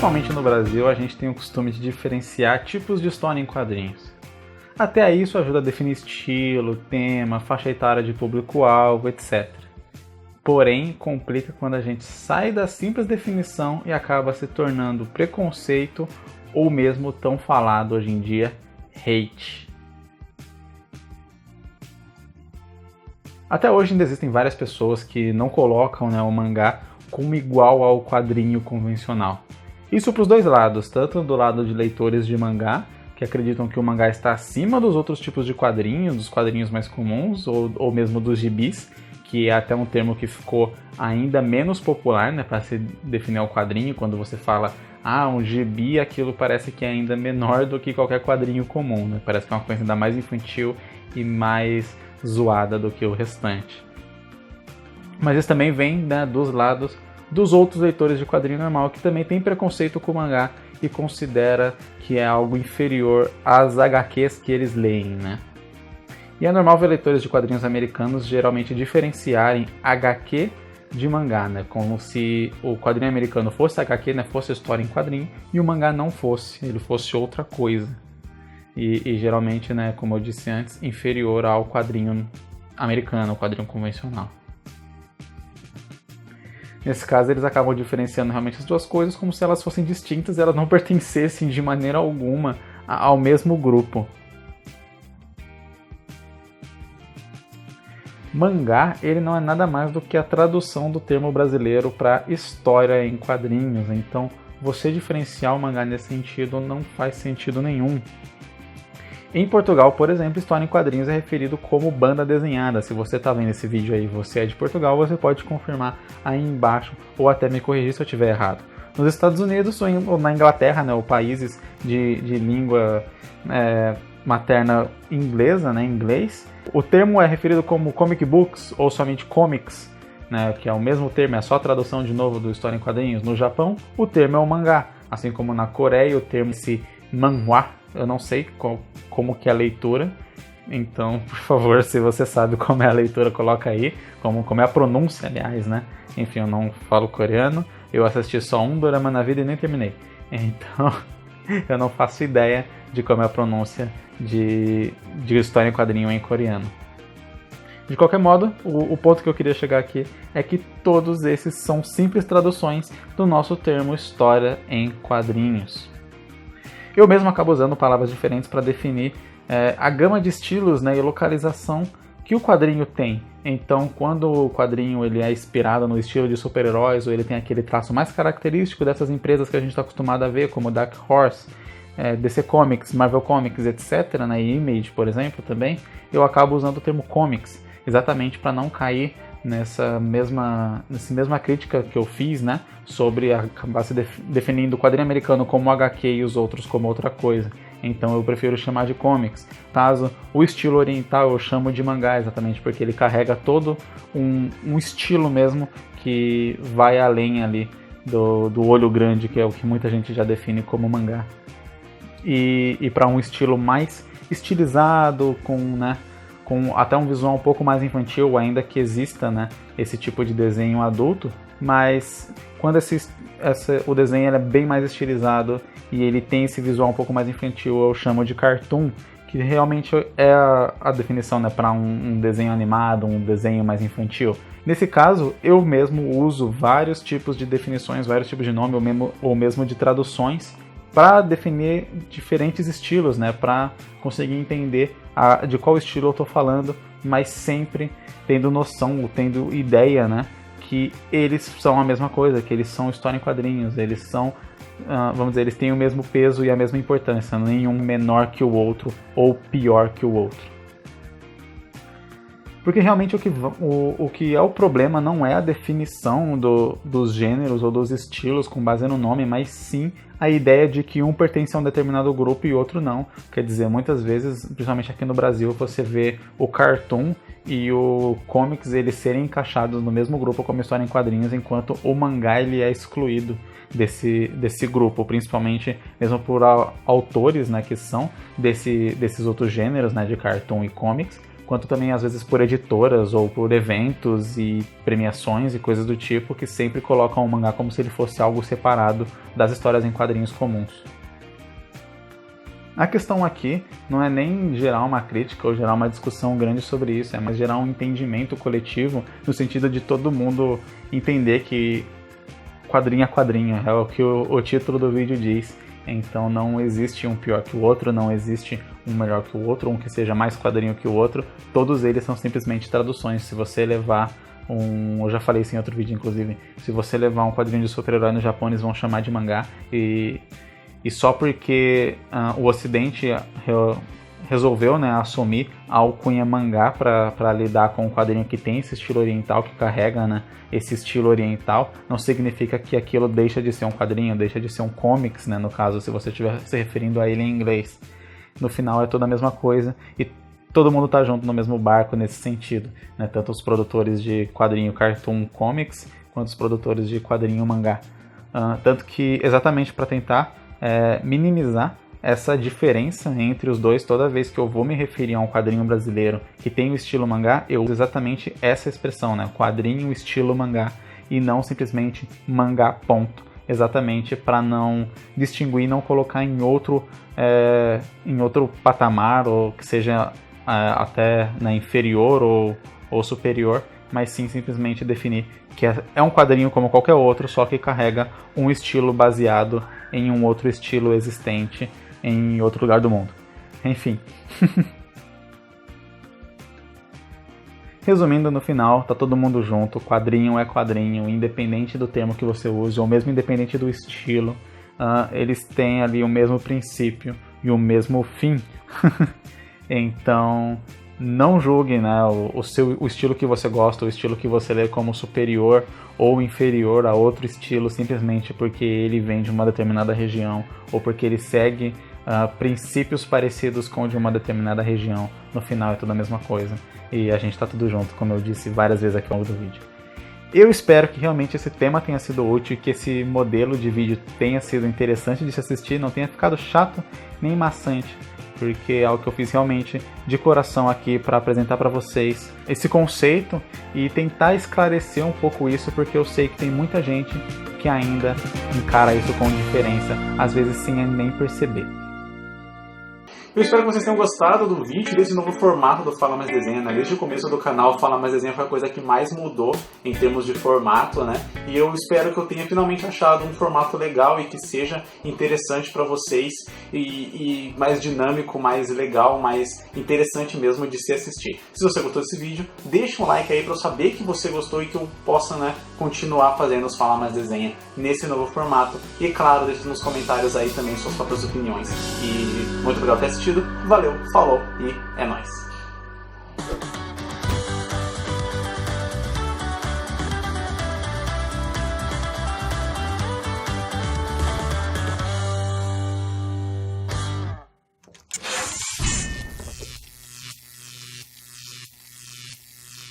principalmente no Brasil, a gente tem o costume de diferenciar tipos de história em quadrinhos. Até aí isso ajuda a definir estilo, tema, faixa etária de público-alvo, etc. Porém, complica quando a gente sai da simples definição e acaba se tornando preconceito ou mesmo tão falado hoje em dia, hate. Até hoje ainda existem várias pessoas que não colocam, o mangá como igual ao quadrinho convencional. Isso para os dois lados, tanto do lado de leitores de mangá, que acreditam que o mangá está acima dos outros tipos de quadrinhos, dos quadrinhos mais comuns, ou mesmo dos gibis, que é até um termo que ficou ainda menos popular, para se definir o quadrinho. Quando você fala, um gibi, aquilo parece que é ainda menor do que qualquer quadrinho comum, Parece que é uma coisa ainda mais infantil e mais zoada do que o restante. Mas isso também vem dos lados dos outros leitores de quadrinho normal, que também tem preconceito com o mangá e considera que é algo inferior às HQs que eles leem, E é normal ver leitores de quadrinhos americanos geralmente diferenciarem HQ de mangá, Como se o quadrinho americano fosse HQ, fosse história em quadrinho, e o mangá não fosse, ele fosse outra coisa. E geralmente, como eu disse antes, inferior ao quadrinho americano, ao quadrinho convencional. Nesse caso, eles acabam diferenciando realmente as duas coisas como se elas fossem distintas e elas não pertencessem de maneira alguma ao mesmo grupo. Mangá, ele não é nada mais do que a tradução do termo brasileiro para história em quadrinhos. Então, você diferenciar o mangá nesse sentido não faz sentido nenhum. Em Portugal, por exemplo, história em quadrinhos é referido como banda desenhada. Se você está vendo esse vídeo aí e você é de Portugal, você pode confirmar aí embaixo ou até me corrigir se eu estiver errado. Nos Estados Unidos ou na Inglaterra, ou países de língua materna inglesa, inglês, o termo é referido como comic books ou somente comics, que é o mesmo termo, é só a tradução de novo do história em quadrinhos. No Japão, o termo é o mangá, assim como na Coreia o termo é manhwa. Eu não sei como que é a leitura, então, por favor, se você sabe como é a leitura, coloca aí, como é a pronúncia, aliás, Enfim, eu não falo coreano, eu assisti só um dorama na vida e nem terminei. Então, eu não faço ideia de como é a pronúncia de história em quadrinho em coreano. De qualquer modo, o ponto que eu queria chegar aqui é que todos esses são simples traduções do nosso termo história em quadrinhos. Eu mesmo acabo usando palavras diferentes para definir a gama de estilos e localização que o quadrinho tem. Então, quando o quadrinho ele é inspirado no estilo de super-heróis, ou ele tem aquele traço mais característico dessas empresas que a gente está acostumado a ver, como Dark Horse, DC Comics, Marvel Comics, etc., e Image, por exemplo, também, eu acabo usando o termo comics, exatamente para não cair nessa mesma crítica que eu fiz, sobre acabar se definindo o quadrinho americano como HQ e os outros como outra coisa. Então eu prefiro chamar de comics. Caso o estilo oriental eu chamo de mangá, exatamente porque ele carrega todo um estilo mesmo que vai além ali do olho grande, que é o que muita gente já define como mangá. E para um estilo mais estilizado, com até um visual um pouco mais infantil, ainda que exista esse tipo de desenho adulto, mas quando o desenho é bem mais estilizado e ele tem esse visual um pouco mais infantil, eu chamo de cartoon, que realmente é a definição para um desenho animado, um desenho mais infantil. Nesse caso, eu mesmo uso vários tipos de definições, vários tipos de nome ou mesmo de traduções para definir diferentes estilos, para conseguir entender de qual estilo eu estou falando, mas sempre tendo noção, tendo ideia, que eles são a mesma coisa, que eles são história em quadrinhos, eles são, vamos dizer, eles têm o mesmo peso e a mesma importância, nenhum menor que o outro ou pior que o outro. Porque realmente o que é o problema não é a definição dos gêneros ou dos estilos com base no nome, mas sim a ideia de que um pertence a um determinado grupo e outro não. Quer dizer, muitas vezes, principalmente aqui no Brasil, você vê o cartoon e o comics eles serem encaixados no mesmo grupo como história em quadrinhos, enquanto o mangá ele é excluído desse grupo, principalmente mesmo por autores que são desses outros gêneros de cartoon e comics, quanto também às vezes por editoras ou por eventos e premiações e coisas do tipo que sempre colocam o mangá como se ele fosse algo separado das histórias em quadrinhos comuns. A questão aqui não é nem gerar uma crítica ou gerar uma discussão grande sobre isso, é mais gerar um entendimento coletivo no sentido de todo mundo entender que quadrinho é quadrinho, é o que o título do vídeo diz. Então não existe um pior que o outro, não existe um melhor que o outro, um que seja mais quadrinho que o outro. Todos eles são simplesmente traduções. Se você levar eu já falei isso em outro vídeo inclusive, se você levar um quadrinho de super-herói no Japão, eles vão chamar de mangá, e só porque o Ocidente resolveu, né, assumir a alcunha mangá para lidar com um quadrinho que tem esse estilo oriental, que carrega, né, esse estilo oriental, não significa que aquilo deixa de ser um quadrinho, deixa de ser um comics, né, no caso, se você estiver se referindo a ele em inglês. No final é toda a mesma coisa e todo mundo tá junto no mesmo barco nesse sentido, né, tanto os produtores de quadrinho cartoon comics quanto os produtores de quadrinho mangá. Tanto que exatamente para tentar minimizar essa diferença entre os dois, toda vez que eu vou me referir a um quadrinho brasileiro que tem o estilo mangá, eu uso exatamente essa expressão, né? Quadrinho estilo mangá, e não simplesmente mangá ponto. Exatamente para não distinguir, não colocar em outro patamar, ou que seja até, né, inferior ou superior, mas sim simplesmente definir que é um quadrinho como qualquer outro, só que carrega um estilo baseado em um outro estilo existente em outro lugar do mundo. Enfim. Resumindo, no final, tá todo mundo junto, quadrinho é quadrinho, independente do termo que você use, ou mesmo independente do estilo, eles têm ali o mesmo princípio e o mesmo fim. Então, não julgue, né, o estilo que você gosta, o estilo que você lê como superior ou inferior a outro estilo, simplesmente porque ele vem de uma determinada região, ou porque ele segue princípios parecidos com o de uma determinada região. No final é tudo a mesma coisa. E a gente tá tudo junto, como eu disse várias vezes aqui ao longo do vídeo. Eu espero que realmente esse tema tenha sido útil, que esse modelo de vídeo tenha sido interessante de se assistir, não tenha ficado chato nem maçante, porque é algo que eu fiz realmente de coração aqui para apresentar para vocês esse conceito e tentar esclarecer um pouco isso, porque eu sei que tem muita gente que ainda encara isso com diferença, às vezes sem nem perceber. Eu espero que vocês tenham gostado do vídeo, desse novo formato do Fala Mais Desenha, né? Desde o começo do canal, Fala Mais Desenha foi a coisa que mais mudou em termos de formato, né? E eu espero que eu tenha finalmente achado um formato legal e que seja interessante para vocês e mais dinâmico, mais legal, mais interessante mesmo de se assistir. Se você gostou desse vídeo, deixa um like aí para eu saber que você gostou e que eu possa, né, continuar fazendo os Fala Mais Desenha nesse novo formato. E claro, deixe nos comentários aí também suas próprias opiniões. E muito obrigado por ter assistido. Valeu, falou e é nóis!